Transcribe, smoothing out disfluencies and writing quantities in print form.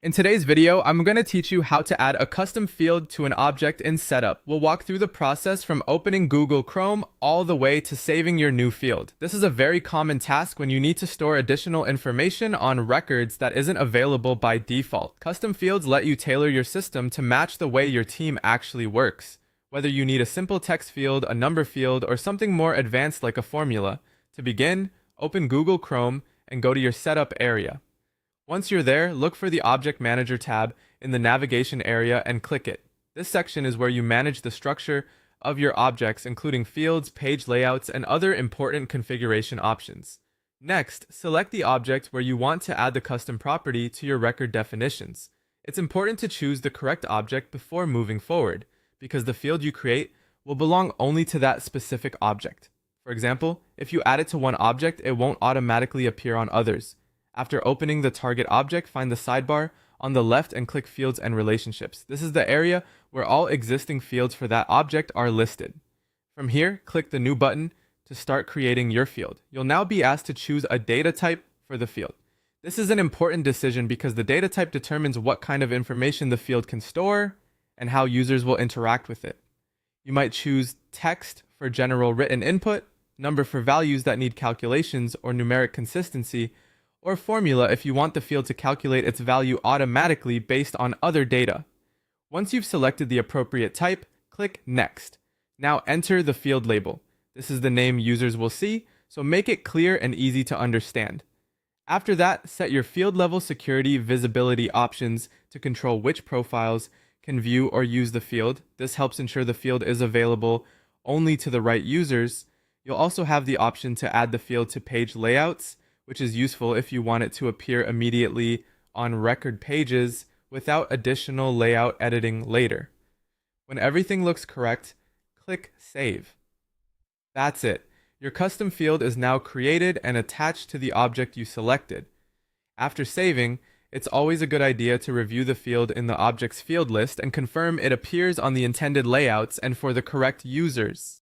In today's video, I'm going to teach you how to add a custom field to an object in Setup. We'll walk through the process from opening Google Chrome all the way to saving your new field. This is a very common task when you need to store additional information on records that isn't available by default. Custom fields let you tailor your system to match the way your team actually works. Whether you need a simple text field, a number field, or something more advanced like a formula. To begin, open Google Chrome and go to your Setup area. Once you're there, look for the Object Manager tab in the navigation area and click it. This section is where you manage the structure of your objects, including fields, page layouts, and other important configuration options. Next, select the object where you want to add the custom property to your record definitions. It's important to choose the correct object before moving forward, because the field you create will belong only to that specific object. For example, if you add it to one object, it won't automatically appear on others. After opening the target object, find the sidebar on the left and click Fields and Relationships. This is the area where all existing fields for that object are listed. From here, click the New button to start creating your field. You'll now be asked to choose a data type for the field. This is an important decision because the data type determines what kind of information the field can store and how users will interact with it. You might choose text for general written input, number for values that need calculations or numeric consistency, or formula if you want the field to calculate its value automatically based on other data. Once you've selected the appropriate type, click Next. Now enter the field label. This is the name users will see, so make it clear and easy to understand. After that, set your field level security visibility options to control which profiles can view or use the field. This helps ensure the field is available only to the right users. You'll also have the option to add the field to page layouts, which is useful if you want it to appear immediately on record pages without additional layout editing later. When everything looks correct, click Save. That's it. Your custom field is now created and attached to the object you selected. After saving, it's always a good idea to review the field in the object's field list and confirm it appears on the intended layouts and for the correct users.